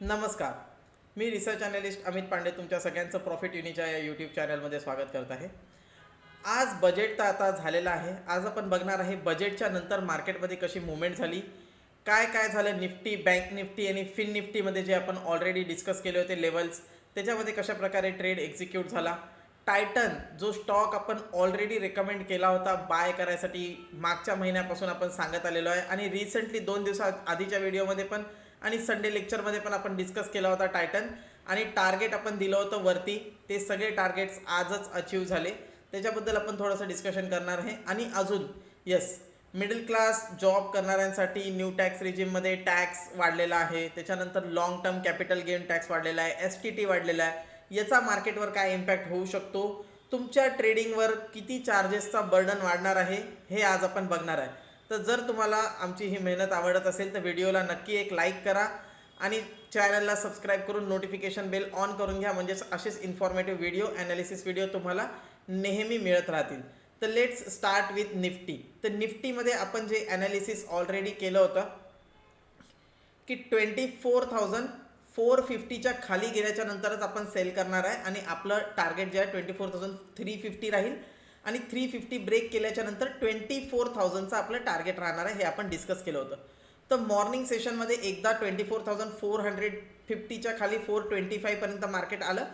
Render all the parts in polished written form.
नमस्कार. मी research analyst Amit Pande तुमच्या सगळ्यांचं प्रॉफिट युनीच्या या यूट्यूब चॅनलमध्ये स्वागत करत आहे. आज बजेट तर आता झालेलं आहे. आज आपण बघणार आहे बजेटच्या नंतर मार्केटमध्ये कशी मूव्हमेंट झाली, काय काय झालं निफ्टी, बँक निफ्टी आणि फिन निफ्टीमध्ये जे आपण ऑलरेडी डिस्कस केले होते लेवल्स, त्याच्यामध्ये कशाप्रकारे ट्रेड एक्झिक्यूट झाला. टायटन जो स्टॉक आपण ऑलरेडी रेकमेंड केला होता बाय करायसाठी मागच्या महिन्यापासून आपण सांगत आलेलो आहे आणि रिसेंटली 2 दिवसा आधीच्या व्हिडिओमध्ये पण आणि संडे लेक्चरमध्ये पण आपण डिस्कस केला होता टायटन आणि टार्गेट आपण दिलं होतं वरती. ते सगळे टार्गेट्स आजच अचीव झाले. त्याच्याबद्दल आपण थोडंसं डिस्कशन करणार आहे. आणि अजून येस, मिडल क्लास जॉब करणाऱ्यांसाठी न्यू टॅक्स रिजिममध्ये टॅक्स वाढलेला आहे. त्याच्यानंतर long term capital gain tax वाढलेला आहे, STT वाढलेला आहे. याचा मार्केटवर काय इम्पॅक्ट होऊ शकतो, तुमच्या ट्रेडिंगवर किती चार्जेसचा बर्डन वाढणार आहे, हे आज आपण बघणार आहे. तर जर तुम्हाला आमची ही मेहनत आवडत असेल तर व्हिडिओला नक्की एक लाईक करा आणि चॅनलला सबस्क्राईब करून नोटिफिकेशन बेल ऑन करून घ्या, म्हणजे असेच इन्फॉर्मेटिव्ह व्हिडिओ ॲनालिसिस व्हिडिओ तुम्हाला नेहमी मिळत राहतील. तर लेट्स स्टार्ट विथ निफ्टी. तर निफ्टीमध्ये आपण जे ॲनालिसिस ऑलरेडी केलं होतं की 24,450च्या खाली गेल्याच्या नंतरच आपण सेल करणार आहे आणि आपलं टार्गेट जे आहे 24,350 राहील आणि 350 ब्रेक केल्याच्या नंतर 24,000चं आपलं टार्गेट राहणार आहे, हे आपण डिस्कस केलं होतं. तर मॉर्निंग सेशनमध्ये एकदा 24,450च्या खाली 425पर्यंत मार्केट आलं.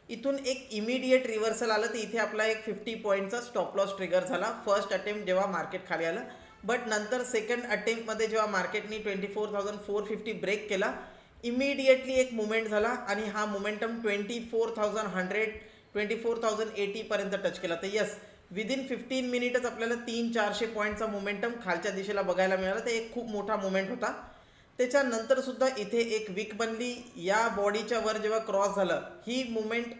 इथून एक इमिडिएट रिव्हर्सल आलं, तर इथे आपला एक 50 पॉईंटचा स्टॉप लॉस ट्रिगर झाला फर्स्ट अटेम्प्ट जेव्हा मार्केट खाली आलं. बट नंतर सेकंड अटेम्प्टमध्ये जेव्हा मार्केटनी 24,450 ब्रेक केला, इमिडिएटली एक मुवमेंट झाला आणि हा मोमेंटम 24,100 24,080पर्यंत टच केला. तर यस, विदिन 15 मिनिटच आपल्याला 300-400 पॉईंटचा मोमेंटम खालच्या दिशेला बघायला मिळाला. तर एक खूप मोठा मोमेंट होता. त्याच्यानंतर सुद्धा इथे एक वीक बनली. या बॉडीच्या वर जेव्हा क्रॉस झालं, ही मुवमेंट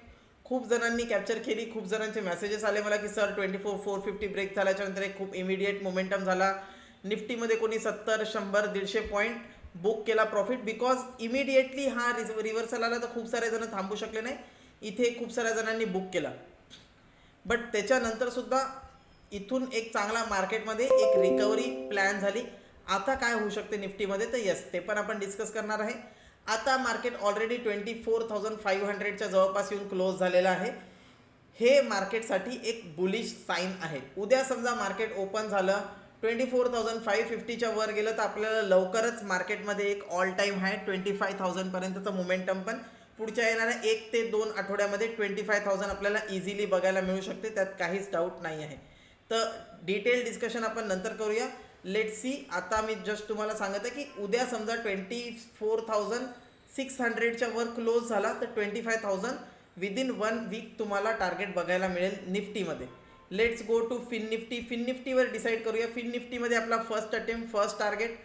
खूप जणांनी कॅप्चर केली. खूप जणांचे मेसेजेस आले मला की सर 24,450 ब्रेक झाल्याच्यानंतर एक खूप इमिडिएट मोमेंटम झाला. निफ्टीमध्ये कोणी 70, 100, 150 पॉईंट बुक केला प्रॉफिट, बिकॉज इमिडिएटली हा रिव्हर्सल आला. तर खूप सारे जण थांबू शकले नाही, इथे खूप साऱ्या जणांनी बुक केला. बट त्याच्यानंतर सुद्धा इथून एक चांगला मार्केटमध्ये एक रिकव्हरी प्लॅन झाली. आता काय होऊ शकते निफ्टीमध्ये, तर यस, ते पण आपण डिस्कस करणार आहे. आता मार्केट ऑलरेडी 24,500च्या जवळपास येऊन क्लोज झालेलं आहे. हे मार्केटसाठी एक बुलिश साईन आहे. उद्या समजा मार्केट ओपन झालं 24,550च्या वर गेलं, तर आपल्याला लवकरच मार्केटमध्ये एक ऑल टाईम हाय 25,000पर्यंतचं मोमेंटम पण पुढच्या येणाऱ्या 1 ते 2 आठवड्यामध्ये 25,000 आपल्याला इझिली बघायला मिळू शकते, त्यात काहीच डाऊट नाही आहे. तर डिटेल डिस्कशन आपण नंतर करूया. Let see. आता मी जस्ट तुम्हाला सांगत आहे की उद्या समजा 24,600च्या वर क्लोज झाला, तर 25,000 विदिन 1 वीक तुम्हाला टार्गेट बघायला मिळेल निफ्टीमध्ये. Let's go to Fin Nifty. Fin निफ्टीवर डिसाईड करूया. फिन निफ्टीमध्ये आपला first attempt first target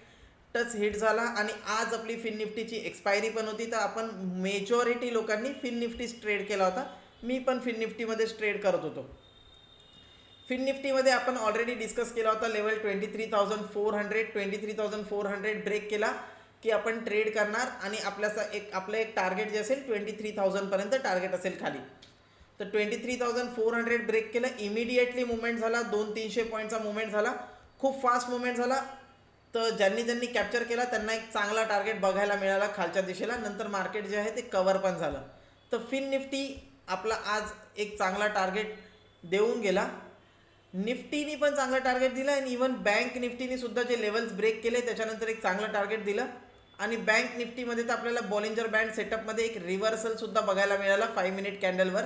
touch hit झाला आणि आज आपली फिन निफ्टीची एक्सपायरी पण होती. तर आपण मेजॉरिटी लोकांनी फिन निफ्टीच ट्रेड केला होता. मी पण फिन निफ्टीमध्येच ट्रेड करत होतो. फिन निफ्टीमध्ये आपण ऑलरेडी डिस्कस केला होता लेवल 23,400 ब्रेक केला की आपण ट्रेड करणार आणि आपलं एक टार्गेट जे असेल 23,000पर्यंत टार्गेट असेल खाली. तर 23,400 ब्रेक केलं, इमिडिएटली मुवमेंट झाला, 200-300 पॉईंटचा मुवमेंट झाला, खूप फास्ट मुवमेंट झाला. तर ज्यांनी कॅप्चर केला त्यांना एक चांगला टार्गेट बघायला मिळाला खालच्या दिशेला. नंतर मार्केट जे आहे ते कव्हर पण झालं. तर फिन निफ्टी आपला आज एक चांगला टार्गेट देऊन गेला. निफ्टीनी पण चांगला टार्गेट दिला आणि इव्हन बँक निफ्टीने सुद्धा जे लेवल्स ब्रेक केले त्याच्यानंतर एक चांगलं टार्गेट दिलं. आणि बँक निफ्टीमध्ये तर आपल्याला बॉलिंजर बँड सेटअपमध्ये एक रिव्हर्सल सुद्धा बघायला मिळाला 5 मिनिट कॅन्डलवर.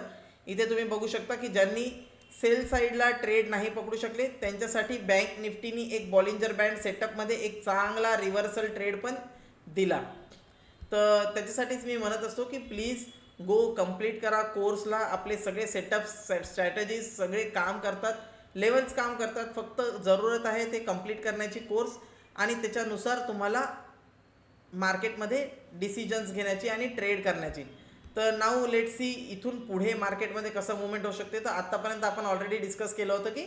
इथे तुम्ही बघू शकता की ज्यांनी सेल साईडला ट्रेड नाही पकडू शकले त्यांच्यासाठी बँक निफ्टीनी एक बॉलिंजर बँड सेटअपमध्ये एक चांगला रिव्हर्सल ट्रेड पण दिला. तर त्याच्यासाठीच मी म्हणत असतो की प्लीज गो कंप्लीट करा कोर्सला. आपले सगळे सेटअप्स स्ट्रॅटेजीज सगळे काम करतात, लेवल्स काम करतात. फक्त जरूरत आहे ते कंप्लीट करण्याची कोर्स आणि त्याच्यानुसार तुम्हाला मार्केटमध्ये डिसिजन्स घेण्याची आणि ट्रेड करण्याची. तर नाऊ लेट सी इथून पुढे मार्केटमध्ये कसं मुवमेंट होऊ शकते. तर आत्तापर्यंत आपण ऑलरेडी डिस्कस केलं होतं की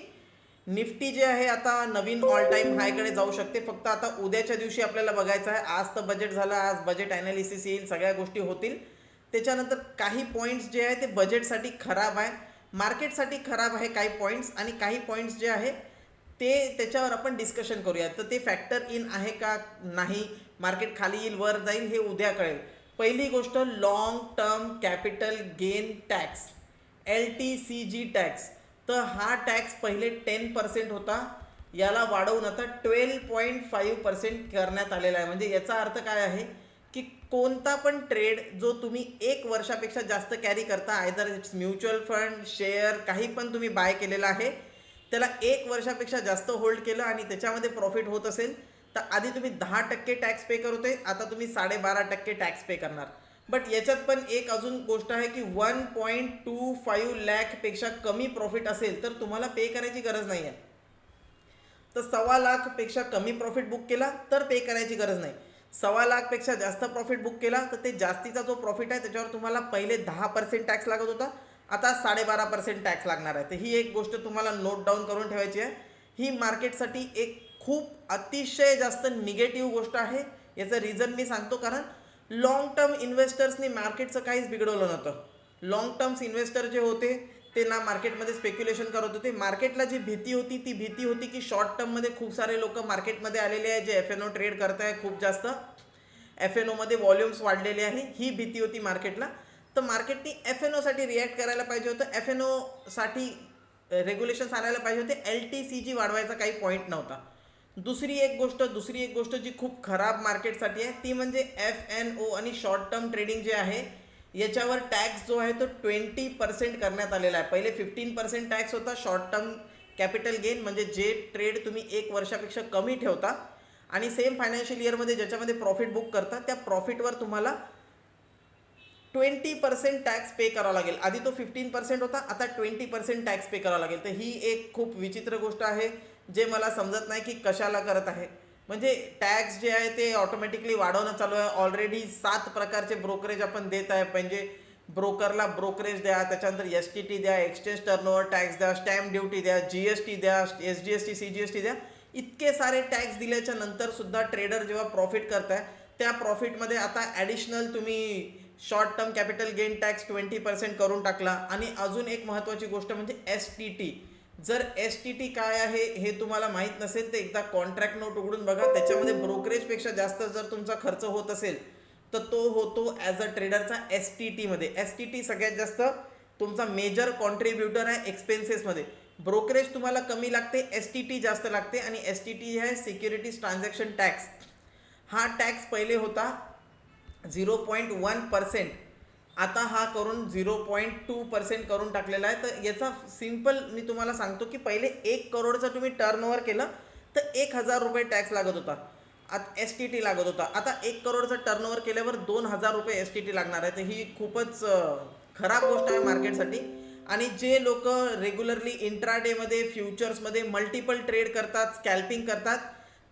निफ्टी जे आहे आता नवीन ऑल टाईम हायकडे जाऊ शकते. फक्त आता उद्याच्या दिवशी आपल्याला बघायचं आहे. आज तर बजेट झालं, आज बजेट ॲनालिसिस येईल, सगळ्या गोष्टी होतील. त्याच्यानंतर काही पॉईंट्स जे आहे ते बजेटसाठी खराब आहे, मार्केटसाठी खराब आहे काही पॉईंट्स, आणि काही पॉईंट्स जे आहे ते त्याच्यावर आपण डिस्कशन करूया. तर ते फॅक्टर इन आहे का नाही, मार्केट खाली येईल वर जाईल हे उद्या कळेल. पहिली गोष्ट long term capital gain tax, LTCG tax. तर हा टॅक्स पहिले 10% होता, याला वाढवून आता 12.5% करण्यात आलेला आहे. म्हणजे याचा अर्थ काय आहे की कोणता पण ट्रेड जो तुम्ही 1 वर्षापेक्षा जास्त कॅरी करता, either it's mutual fund, share, काही पण तुम्ही बाय केलेला आहे, त्याला 1 वर्षापेक्षा जास्त होल्ड केलं आणि त्याच्यामध्ये प्रॉफिट होत असेल तर आधी तुम्ही 10% टॅक्स पे करत होते, आता तुम्ही 12.5% टॅक्स पे करणार. बट याच्यात पण एक अजून गोष्ट आहे की 1.25 लाखपेक्षा कमी प्रॉफिट असेल तर तुम्हाला पे करायची गरज नाही आहे. तर 1.25 लाखपेक्षा कमी प्रॉफिट बुक केला तर पे करायची गरज नाही. 1.25 लाखपेक्षा जास्त प्रॉफिट बुक केला तर ते जास्तीचा जो प्रॉफिट आहे त्याच्यावर तुम्हाला पहिले 10% टॅक्स लागत होता, आता 12.5% टॅक्स लागणार आहे. तर ही एक गोष्ट तुम्हाला नोट डाऊन करून ठेवायची आहे. ही मार्केटसाठी एक खूप अतिशय जास्त निगेटिव्ह गोष्ट आहे. याचं रिझन मी सांगतो, कारण लॉंग टर्म इन्व्हेस्टर्सनी मार्केटचं काहीच बिघडवलं नव्हतं. लॉंग टर्म्स इन्व्हेस्टर जे होते ते ना मार्केटमध्ये स्पेक्युलेशन करत होते. मार्केटला जी भीती होती ती भीती होती की शॉर्ट टर्ममध्ये खूप सारे लोक मार्केटमध्ये आलेले आहे जे FNO ट्रेड करत आहे, खूप जास्त FNOमध्ये व्हॉल्यूम्स वाढलेले आहे, ही भीती होती मार्केटला. तर मार्केटनी FNOसाठी रिॲक्ट करायला पाहिजे होतं, FNOसाठी रेग्युलेशन्स आणायला पाहिजे होते, LTCG वाढवायचा काही पॉईंट नव्हता. दुसरी एक गोष्ट जी खूप खराब मार्केटसाठी आहे ती म्हणजे FNO आणि शॉर्ट टर्म ट्रेडिंग जे आहे याच्यावर टॅक्स जो आहे तो 20% करण्यात आलेला आहे. पहिले 15% टॅक्स होता शॉर्ट टर्म कॅपिटल गेन, म्हणजे जे ट्रेड तुम्ही 1 वर्षापेक्षा कमी ठेवता आणि सेम फायनान्शियल इयरमध्ये ज्याच्यामध्ये प्रॉफिट बुक करता त्या प्रॉफिटवर तुम्हाला 20% टॅक्स पे करावा लागेल. आधी तो 15% होता, आता 20% टॅक्स पे करावा लागेल. तर ही एक खूप विचित्र गोष्ट आहे जे मला समजत नाही की कशाला करत आहे. म्हणजे टॅक्स जे आहे ते ऑटोमॅटिकली वाढवणं चालू आहे. ऑलरेडी 7 प्रकारचे ब्रोकरेज आपण देत आहे. म्हणजे ब्रोकरला ब्रोकरेज द्या, त्याच्यानंतर STT द्या, एक्सचेंज टर्नओव्हर टॅक्स द्या, स्टॅम्प ड्युटी द्या, GST द्या, SGST CGST द्या. इतके सारे टॅक्स दिल्याच्या नंतर सुद्धा ट्रेडर जेव्हा प्रॉफिट करताय त्या प्रॉफिटमध्ये आता ॲडिशनल तुम्ही short term capital gain tax 20% करून टाकला. आणि अजून एक महत्त्वाची गोष्ट म्हणजे STT. जर STT काय आहे हे तुम्हाला माहीत नसेल तर एकदा कॉन्ट्रॅक्ट नोट उघडून बघा. त्याच्यामध्ये ब्रोकरेजपेक्षा जास्त जर तुमचा खर्च होत असेल तर तो होतो ॲज अ ट्रेडरचा STTमध्ये. STT सगळ्यात जास्त तुमचा मेजर कॉन्ट्रीब्युटर आहे एक्सपेन्सेसमध्ये. ब्रोकरेज तुम्हाला कमी लागते, STT जास्त लागते. आणि STT आहे सिक्युरिटीज ट्रान्झॅक्शन टॅक्स. हा टॅक्स पहिले होता 0.1%, आता हा करून 0.2% करून टाकलेला आहे. तर याचा सिम्पल मी तुम्हाला सांगतो की पहिले 1 करोडचं तुम्ही टर्नओव्हर केलं तर 1,000 रुपये टॅक्स लागत होता, आता STT लागत होता. आता 1 करोडचं टर्नओव्हर केल्यावर 2,000 रुपये STT लागणार आहे. तर ही खूपच खराब गोष्ट आहे मार्केटसाठी. आणि जे लोक रेग्युलरली इंट्राडेमध्ये फ्युचर्समध्ये मल्टिपल ट्रेड करतात, स्कॅल्पिंग करतात,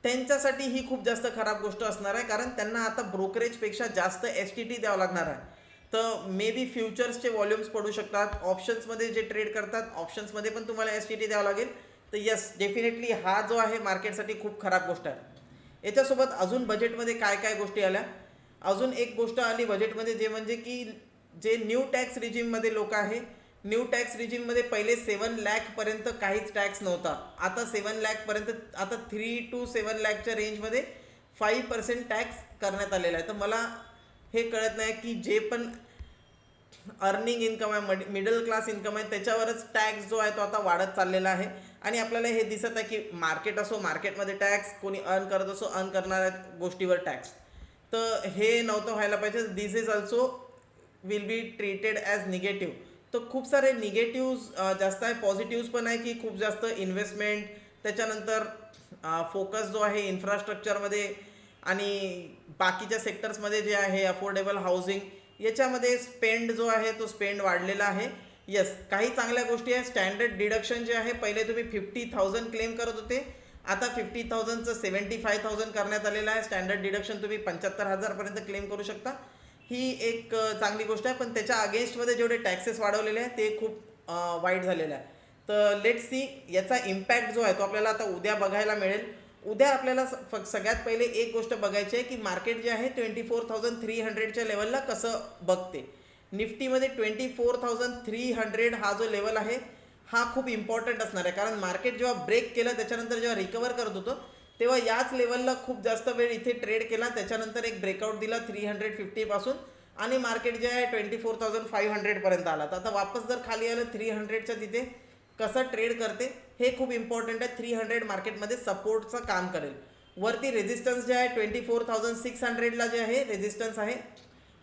त्यांच्यासाठी ही खूप जास्त खराब गोष्ट असणार आहे. कारण त्यांना आता ब्रोकरेजपेक्षा जास्त STT द्यावं लागणार आहे. तर मे बी फ्युचर्सचे व्हॉल्यूम्स पडू शकतात. ऑप्शन्समध्ये जे ट्रेड करतात ऑप्शन्समध्ये पण तुम्हाला STT द्यावं लागेल. तर यस, डेफिनेटली हा जो आहे मार्केटसाठी खूप खराब गोष्ट आहे. याच्यासोबत अजून बजेटमध्ये काय काय गोष्टी आल्या, अजून एक गोष्ट आली बजेटमध्ये जे म्हणजे की जे न्यू टॅक्स रिजिममध्ये लोक आहे, न्यू टॅक्स रिजिममध्ये पहिले 7 लाखपर्यंत काहीच टॅक्स नव्हता. आता 7 लाखपर्यंत, आता 3 to 7 लाखच्या रेंजमध्ये 5% टॅक्स करण्यात आलेला आहे. तर मला हे कळत नाही की जे पण अर्निंग इन्कम आहे, मिडल क्लास इन्कम आहे, त्याच्यावरच टॅक्स जो आहे तो आता वाढत चाललेला आहे. आणि आपल्याला हे दिसत आहे की मार्केट असो, मार्केटमध्ये टॅक्स, कोणी अर्न करत असो, अर्न करणाऱ्या गोष्टीवर टॅक्स. तर हे नव्हतं व्हायला पाहिजे. This is also will be treated as negative. तर खूप सारे निगेटिव्ह जास्त आहे, पॉझिटिव्ज पण आहे की खूप जास्त इन्व्हेस्टमेंट, त्याच्यानंतर फोकस जो आहे इन्फ्रास्ट्रक्चरमध्ये आणि बाकीच्या सेक्टर्समध्ये जे आहे अफोर्डेबल हाऊसिंग, याच्यामध्ये स्पेंड जो आहे तो स्पेंड वाढलेला आहे. येस, काही चांगल्या गोष्टी आहे. स्टँडर्ड डिडक्शन जे आहे, पहिले तुम्ही 50,000 क्लेम करत होते, आता 50,000चं 75,000 करण्यात आलेलं आहे. स्टँडर्ड डिडक्शन तुम्ही 75,000पर्यंत क्लेम करू शकता. ही एक चांगली गोष्ट आहे. पण त्याच्या अगेन्स्टमध्ये जेवढे टॅक्सेस वाढवलेले आहे ते खूप वाईट झालेलं आहे. तर लेट्स सी याचा इम्पॅक्ट जो आहे तो आपल्याला आता उद्या बघायला मिळेल. उद्या आपल्याला सगळ्यात पहिले एक गोष्ट बघायची आहे की मार्केट जे आहे 24,300च्या लेवलला कसं बघते. निफ्टीमध्ये 24,300 हा जो लेवल आहे हा खूप इम्पॉर्टंट असणार आहे. कारण मार्केट जेव्हा ब्रेक केलं त्याच्यानंतर जेव्हा रिकवर करत होतं तेव्हा याच लेवलला खूप जास्त वेळ इथे ट्रेड केला, त्याच्यानंतर एक ब्रेकआउट दिला 350 पासून आणि मार्केट जे आहे 24,500 पर्यंत आला. तर आता वापस जर खाली आलं 300च्या तिथे कसं ट्रेड करते हे खूप इम्पॉर्टंट आहे. 300 मार्केटमध्ये सपोर्टचं काम करेल. वरती रेजिस्टन्स जे आहे 24,600ला जे आहे रेजिस्टन्स आहे.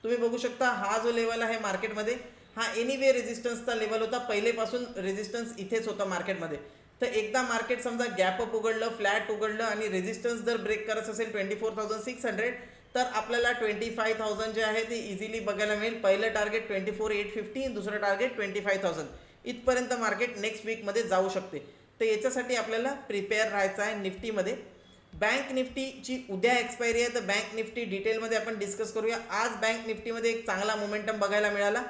तुम्ही बघू शकता हा जो लेवल आहे मार्केटमध्ये हा एनिवे रेजिस्टन्सचा लेवल होता. पहिलेपासून रेजिस्टन्स इथेच होता मार्केटमध्ये. तर एकदा मार्केट समजा गॅप अप उघडलं, फ्लॅट उघडलं आणि रेजिस्टन्स जर ब्रेक करत असेल 24,600 तर आपल्याला 25,000 जे आहे ते इझिली बघायला मिळेल. पहिलं टार्गेट 24,850, दुसरं टार्गेट 25,000 इथपर्यंत मार्केट नेक्स्ट वीकमध्ये जाऊ शकते. तर याच्यासाठी आपल्याला प्रिपेअर राहायचं आहे. निफ्टीमध्ये बँक निफ्टीची उद्या एक्सपायरी आहे, तर बँक निफ्टी डिटेलमध्ये आपण डिस्कस करूया. आज बँक निफ्टीमध्ये एक चांगला मोमेंटम बघायला मिळाला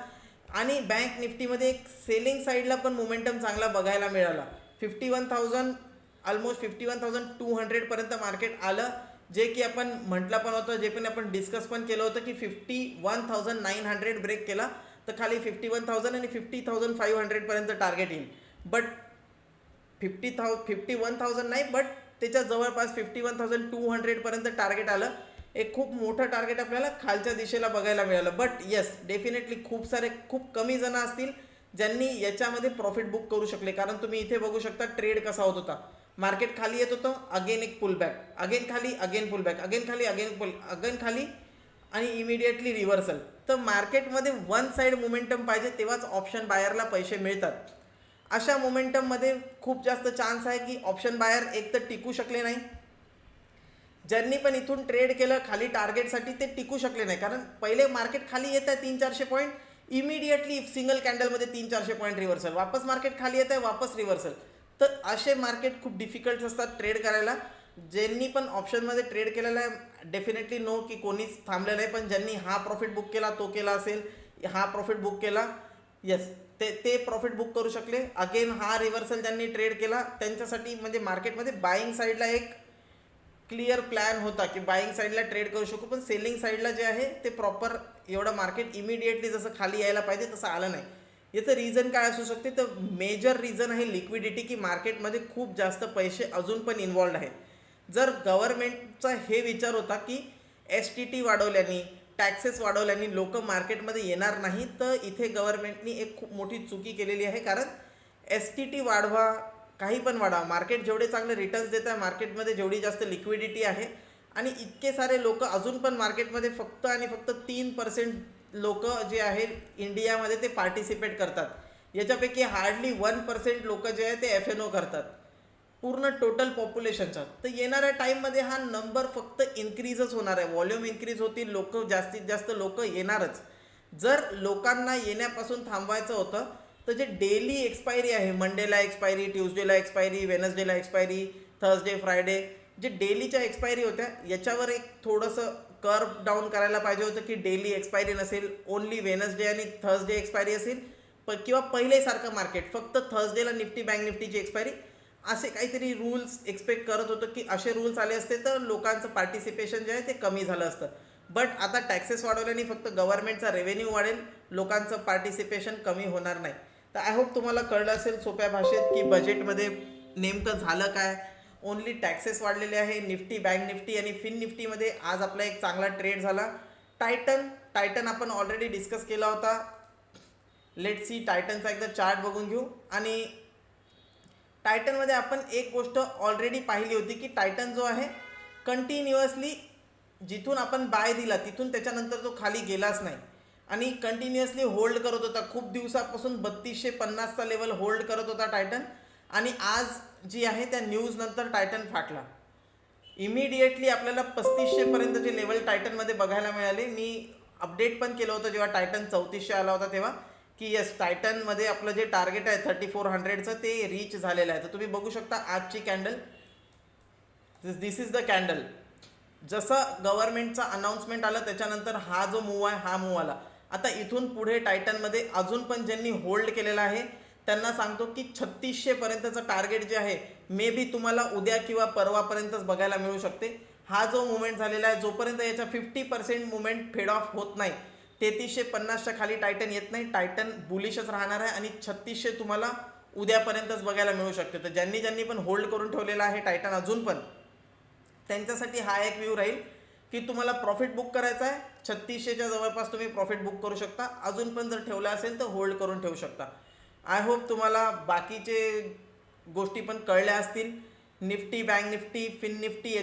आणि बँक निफ्टीमध्ये एक सेलिंग साईडला पण मोमेंटम चांगला बघायला मिळाला. 51,000 ऑलमोस्ट 51,200 पर्यंत मार्केट आलं, जे की आपण म्हटलं पण होतं, जे पण आपण डिस्कस पण केलं होतं की 51,900 ब्रेक केला तर खाली 51,000 आणि 50,500 पर्यंत टार्गेट येईल. बट 51,000 नाही, बट त्याच्या जवळपास 51,200 पर्यंत टार्गेट आलं. एक खूप मोठं टार्गेट आपल्याला खालच्या दिशेला बघायला मिळालं. बट येस, डेफिनेटली खूप कमी जण असतील ज्यांनी याच्यामध्ये प्रॉफिट बुक करू शकले. कारण तुम्ही इथे बघू शकता ट्रेड कसा होत होता. मार्केट खाली येत होतं, अगेन एक पुल बॅक, अगेन खाली, अगेन पुल बॅक, अगेन खाली, अगेन खाली आणि इमिडिएटली रिव्हर्सल. तर मार्केटमध्ये वन साईड मोमेंटम पाहिजे, तेव्हाच ऑप्शन बायरला पैसे मिळतात. अशा मोमेंटममध्ये खूप जास्त चान्स आहे की ऑप्शन बायर एक तर टिकू शकले नाही. ज्यांनी पण इथून ट्रेड केलं खाली टार्गेटसाठी ते टिकू शकले नाही. कारण पहिले मार्केट खाली येत आहे 300-400 पॉईंट, इमिडिएटली सिंगल कॅन्डलमध्ये 300-400 पॉईंट रिव्हर्सल, वापस मार्केट खाली येत आहे, वापस रिव्हर्सल. तर असे मार्केट खूप डिफिकल्ट असतात ट्रेड करायला. ज्यांनी पण ऑप्शनमध्ये ट्रेड केलेला आहे डेफिनेटली नो की कोणीच थांबलेलं नाही. पण ज्यांनी हा प्रॉफिट बुक केला तो केला असेल, हा प्रॉफिट बुक केला, येस ते प्रॉफिट बुक करू शकले. अगेन हा रिव्हर्सल ज्यांनी ट्रेड केला त्यांच्यासाठी म्हणजे मार्केटमध्ये बाईंग साईडला एक क्लिअर प्लॅन होता की बाईंग साईडला ट्रेड करू शकू. पण सेलिंग साईडला जे आहे ते प्रॉपर एवढं मार्केट इमिडिएटली जसं खाली यायला पाहिजे तसं आलं नाही. याचं रिझन काय असू शकते, तर मेजर रिझन आहे लिक्विडिटी, की मार्केटमध्ये खूप जास्त पैसे अजून पण इन्वॉल्ड आहेत. जर गव्हर्नमेंटचा हे विचार होता की STT वाढवल्याने, टॅक्सेस वाढवल्याने लोक मार्केटमध्ये येणार नाही, तर इथे गव्हर्नमेंटनी एक खूप मोठी चुकी केलेली आहे. कारण STT वाढवा, काही पण वाढवा, मार्केट जेवढे चांगले रिटर्न्स देत आहे, मार्केटमध्ये जेवढी जास्त लिक्विडिटी आहे आणि इतके सारे लोक अजून पण मार्केटमध्ये फक्त आणि फक्त 3% लोक जे आहेत इंडियामध्ये ते पार्टिसिपेट करतात. याच्यापैकी हार्डली 1% लोक जे आहे ते FNO करतात पूर्ण टोटल पॉप्युलेशनचा. तर येणाऱ्या टाईममध्ये हा नंबर फक्त इन्क्रीजच होणार आहे. व्हॉल्यूम इन्क्रीज होतील, लोक जास्तीत जास्त लोक येणारच. जर लोकांना येण्यापासून थांबवायचं होतं तर जे डेली एक्सपायरी आहे, मंडेला एक्सपायरी, ट्यूजडेला एक्सपायरी, वेनसडेला एक्सपायरी, थर्सडे, फ्रायडे, जे डेलीच्या एक्सपायरी होत्या याच्यावर एक थोडंसं कर्व डाऊन करायला पाहिजे होतं की डेली एक्सपायरी नसेल, ओनली वेनसडे आणि थर्सडे एक्सपायरी असेल. किंवा पहिलेसारखं मार्केट फक्त थर्सडेला निफ्टी बँक निफ्टीची एक्सपायरी, असे काहीतरी रूल्स एक्सपेक्ट करत होतं की असे रूल्स आले असते तर लोकांचं पार्टिसिपेशन जे आहे ते कमी झालं असतं. बट आता टॅक्सेस वाढवल्याने फक्त गव्हर्नमेंटचा रेव्हेन्यू वाढेल, लोकांचं पार्टिसिपेशन कमी होणार नाही. तर आय होप तुम्हाला कळलं असेल सोप्या भाषेत की बजेटमध्ये नेमकं झालं काय. ओनली टॅक्सेस वाढलेले आहे. निफ्टी बँक निफ्टी आणि फिन निफ्टीमध्ये आज आपला एक चांगला ट्रेड झाला. टायटन आपण ऑलरेडी डिस्कस केला होता. लेट सी टायटनचा एकदा चार्ट बघून घेऊ. आणि टायटनमध्ये आपण एक गोष्ट ऑलरेडी पाहिली होती की टायटन जो आहे कंटिन्युअसली जिथून आपण बाय दिला तिथून त्याच्यानंतर तो खाली गेलाच नाही आणि कंटिन्युअसली होल्ड करत होता. खूप दिवसापासून 3250चा लेवल होल्ड करत होता टायटन. आणि आज जी आहे त्या न्यूज नंतर टायटन फाटला. इमिडिएटली आपल्याला 3500 पर्यंतचे लेवल टायटनमध्ये बघायला मिळाले. मी अपडेट पण केलं होतं जेव्हा टायटन 3400 आला होता तेव्हा, की येस टायटनमध्ये आपलं जे टार्गेट आहे 3400चं ते रीच झालेलं आहे. तर तुम्ही बघू शकता आजची candle, this is the candle. जसं गव्हर्नमेंटचा अनाऊन्समेंट आलं त्याच्यानंतर हा जो मूव आहे हा मूव आला. आता इथून पुढे टायटनमध्ये अजून पण ज्यांनी होल्ड केलेला आहे त्यांना सांगतो की 3600 पर्यंतचं टार्गेट जे आहे मे बी तुम्हाला उद्या किंवा परवापर्यंतच बघायला मिळू शकते. हा जो मुवमेंट झालेला आहे जोपर्यंत याच्या 50% मुवमेंट फेड ऑफ होत नाही, 3350च्या खाली टायटन येत नाही, टायटन बुलिशच राहणार आहे आणि 3600 तुम्हाला उद्यापर्यंतच बघायला मिळू शकते. तर ज्यांनी पण होल्ड करून ठेवलेला आहे टायटन अजून पण, त्यांच्यासाठी हा एक व्ह्यू राहील. की तुम्हाला प्रॉफिट बुक करायचा आहे 3600च्या जवळपास तुम्ही प्रॉफिट बुक करू शकता. अजून पण जर ठेवला असेल तर होल्ड करून ठेवू शकता. आय होप तुम्हाला बाकीचे गोष्टी पण कळल्या असतील. Nifty, bank Nifty, fin Nifty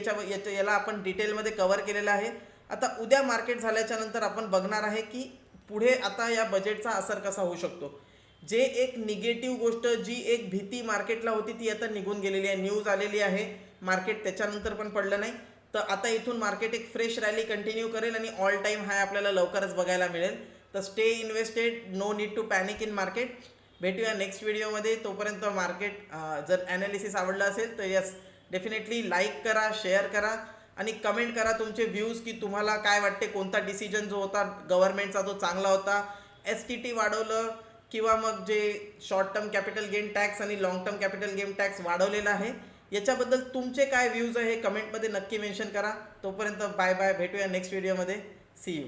याला आपण डिटेलमध्ये कव्हर केलेलं आहे. आता उद्या मार्केट झाल्याच्या नंतर आपण बघणार आहे की पुढे आता या बजेटचा असर कसा होऊ शकतो. जे एक निगेटिव्ह गोष्ट, जी एक भीती मार्केटला होती ती आता निघून गेलेली आहे. न्यूज आलेली आहे, मार्केट त्याच्यानंतर पण पडलं नाही. तर आता इथून मार्केट एक फ्रेश रॅली कंटिन्यू करेल आणि ऑल टाईम हाय आपल्याला लवकरच बघायला मिळेल. तर stay invested, no need to panic in market. भेटूया नेक्स्ट व्हिडिओमध्ये. तोपर्यंत मार्केट जर ॲनालिसिस आवडलं असेल तर यस डेफिनेटली लाईक करा, शेअर करा आणि कमेंट करा तुमचे व्ह्यूज की तुम्हाला काय वाटते, कोणता डिसिजन जो होता गव्हर्नमेंटचा तो चांगला होता. STT वाढवलं किंवा मग जे short term capital gain tax आणि long term capital gain tax वाढवलेला आहे, याच्याबद्दल तुमचे काय व्ह्यूज आहे हे कमेंटमध्ये नक्की मेन्शन करा. तोपर्यंत बाय बाय, भेटूया नेक्स्ट व्हिडिओमध्ये. See you.